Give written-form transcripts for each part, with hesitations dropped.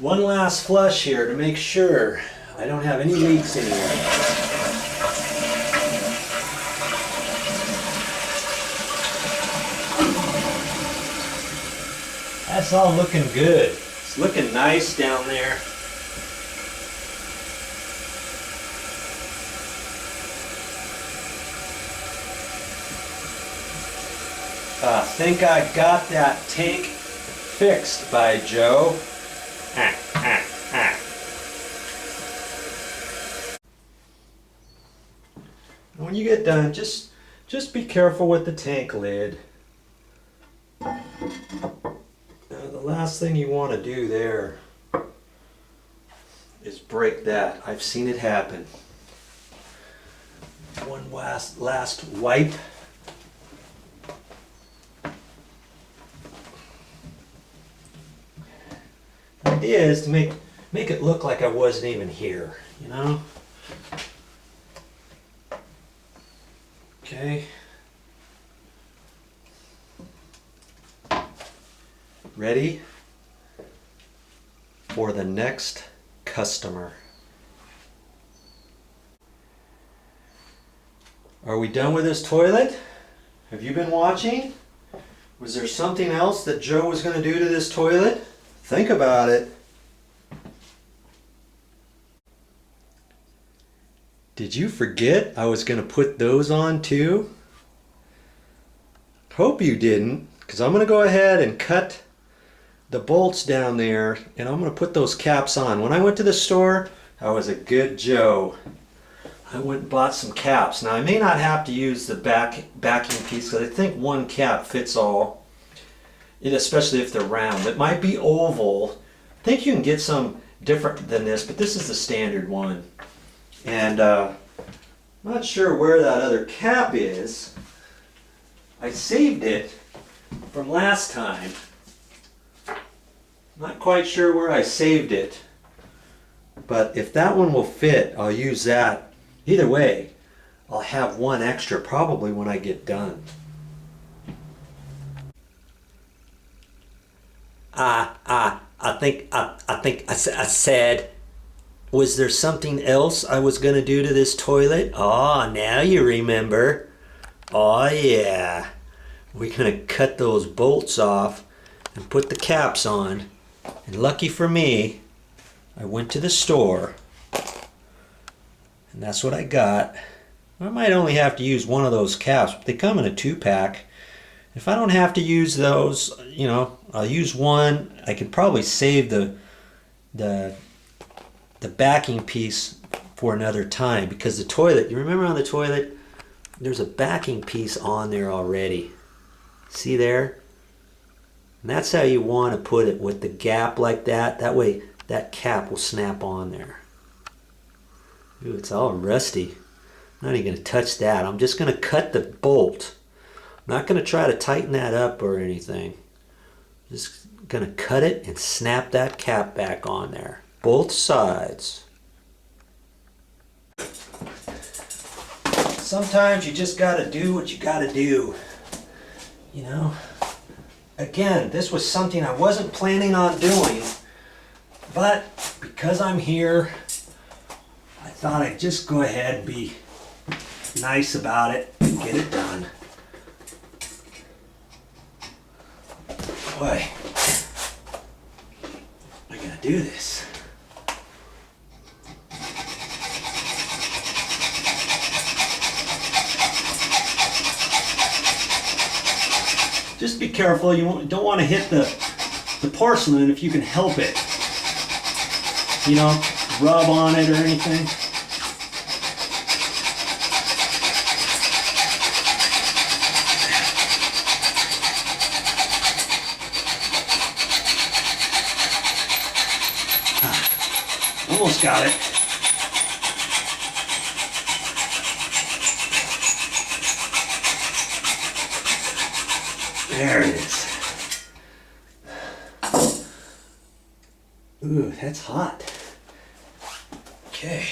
One last flush here to make sure I don't have any leaks anywhere. That's all looking good. It's looking nice down there. I think I got that tank fixed by Joe. When you get done, just be careful with the tank lid. The last thing you want to do there is break that. I've seen it happen. One last wipe. The idea is to make it look like I wasn't even here, you know? Okay. Ready for the next customer. Are we done with this toilet? Have you been watching? Was there something else that Joe was going to do to this toilet? Think about it. Did you forget I was going to put those on too? Hope you didn't, because I'm going to go ahead and cut the bolts down there, and I'm going to put those caps on. When I went to the store, I was a good Joe. I went and bought some caps. Now I may not have to use the backing piece, because I think one cap fits all, and especially if they're round. It might be oval. I think you can get some different than this, but this is the standard one. And I'm not sure where that other cap is. I saved it from last time. Not quite sure where I saved it, but if that one will fit, I'll use that. Either way, I'll have one extra probably when I get done. I think I said, was there something else I was going to do to this toilet? Oh, now you remember. Oh yeah. We're going to cut those bolts off and put the caps on. And lucky for me, I went to the store and that's what I got. I might only have to use one of those caps, but they come in a 2-pack. If I don't have to use those, you know, I'll use one. I could probably save the backing piece for another time, because the toilet, you remember on the toilet, there's a backing piece on there already. See there? And that's how you want to put it, with the gap like that. That way that cap will snap on there. Ooh, it's all rusty. I'm not even going to touch that. I'm just going to cut the bolt. I'm not going to try to tighten that up or anything. Just going to cut it and snap that cap back on there. Both sides. Sometimes you just got to do what you got to do. You know? Again, this was something I wasn't planning on doing, but because I'm here, I thought I'd just go ahead and be nice about it and get it done. Boy, I gotta do this. Just be careful, you don't want to hit the porcelain if you can help it. You know, rub on it or anything. Almost got it. There it is. Ooh, that's hot. Okay.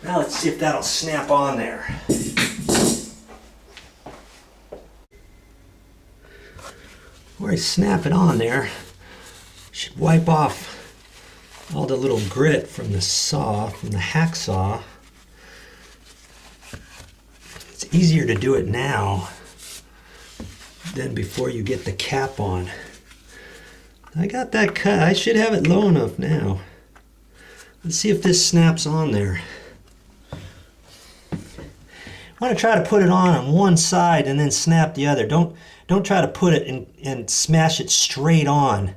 Now let's see if that'll snap on there. Before I snap it on there, should wipe off all the little grit from the saw, from the hacksaw. It's easier to do it now than before you get the cap on. I got that cut. I should have it low enough now. Let's see if this snaps on there. I want to try to put it on one side and then snap the other. Don't try to put it and smash it straight on.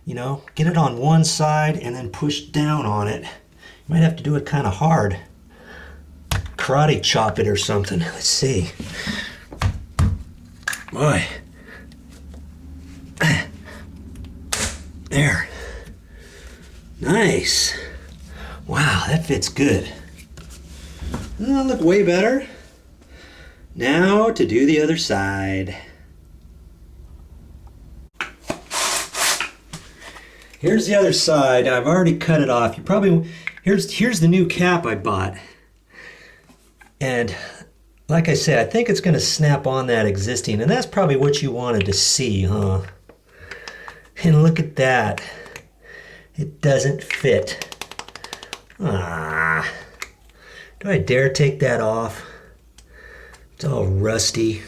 You know, get it on one side and then push down on it. You might have to do it kind of hard. Karate chop it or something. Let's see. Boy. There. Nice. Wow, that fits good. Oh, look way better. Now to do the other side. Here's the other side. I've already cut it off. You probably here's the new cap I bought. And like I said, I think it's going to snap on that existing, and that's probably what you wanted to see, huh? And look at that. It doesn't fit. Ah. Do I dare take that off? It's all rusty.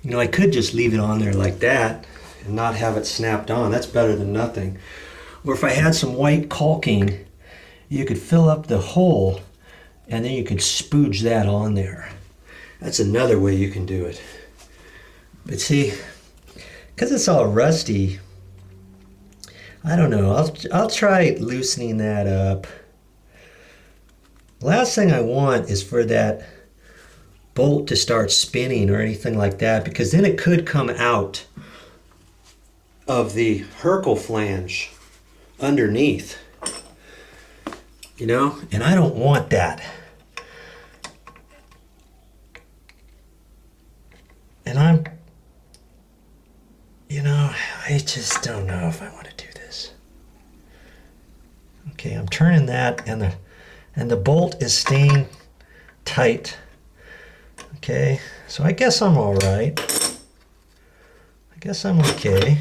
You know, I could just leave it on there like that and not have it snapped on. That's better than nothing. Or if I had some white caulking, you could fill up the hole and then you could spooge that on there. That's another way you can do it. But see, because it's all rusty, I don't know. I'll try loosening that up. Last thing I want is for that bolt to start spinning or anything like that, because then it could come out of the Herkel flange underneath, you know, and I don't want that. And I just don't know if I want to do this. Okay, I'm turning that, and the bolt is staying tight. Okay, so I guess I'm all right. I guess I'm okay.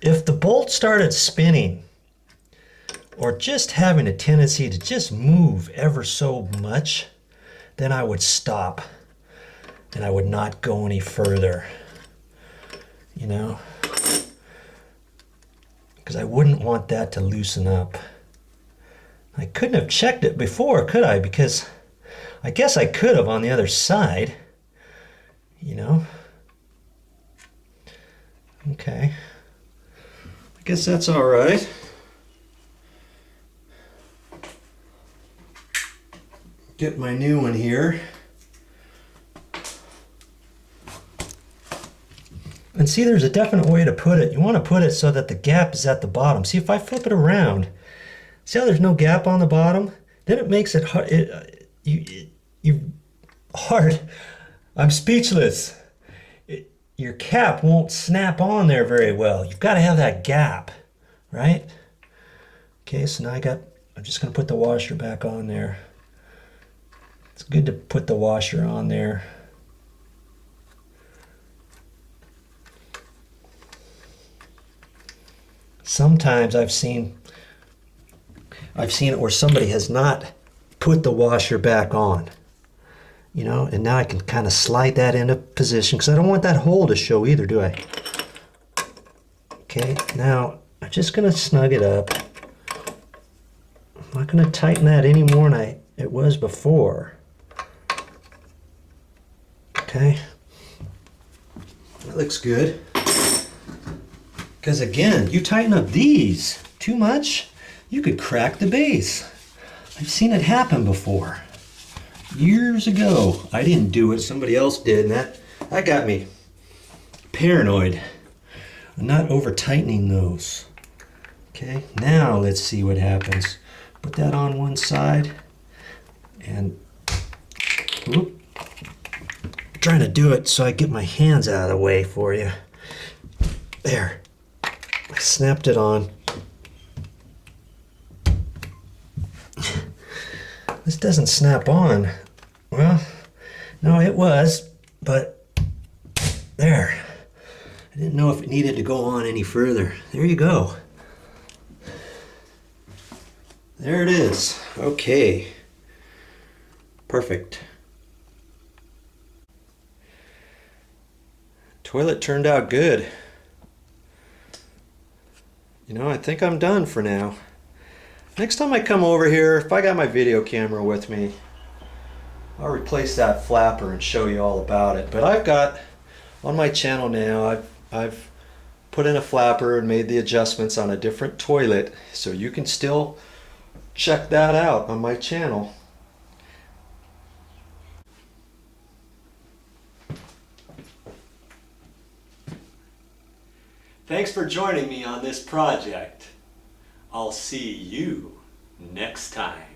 If the bolt started spinning or just having a tendency to just move ever so much, then I would stop and I would not go any further, you know, because I wouldn't want that to loosen up. I couldn't have checked it before, could I? Because I guess I could have on the other side, you know. Okay. I guess that's all right. Get my new one here. And see, there's a definite way to put it. You want to put it so that the gap is at the bottom. See, if I flip it around, see how there's no gap on the bottom? Then it makes it hard. Hard. I'm speechless. Your cap won't snap on there very well. You've got to have that gap, right? Okay, so now I'm just going to put the washer back on there. It's good to put the washer on there. Sometimes I've seen it where somebody has not put the washer back on, you know, and now I can kind of slide that into position because I don't want that hole to show either, do I? Okay, now I'm just going to snug it up. I'm not going to tighten that any more than it was before. Okay, that looks good. Because again, you tighten up these too much, you could crack the base. I've seen it happen before. Years ago. I didn't do it, somebody else did, and that got me paranoid. I'm not over tightening those. Okay, now let's see what happens. Put that on one side and whoop. I'm trying to do it so I get my hands out of the way for you. There. I snapped it on. This doesn't snap on. Well, no, it was, but there. I didn't know if it needed to go on any further. There you go. There it is. Okay. Perfect. Toilet turned out good. You know, I think I'm done for now. Next time I come over here, if I got my video camera with me, I'll replace that flapper and show you all about it. But I've got, on my channel now, I've put in a flapper and made the adjustments on a different toilet, so you can still check that out on my channel. Thanks for joining me on this project. I'll see you next time.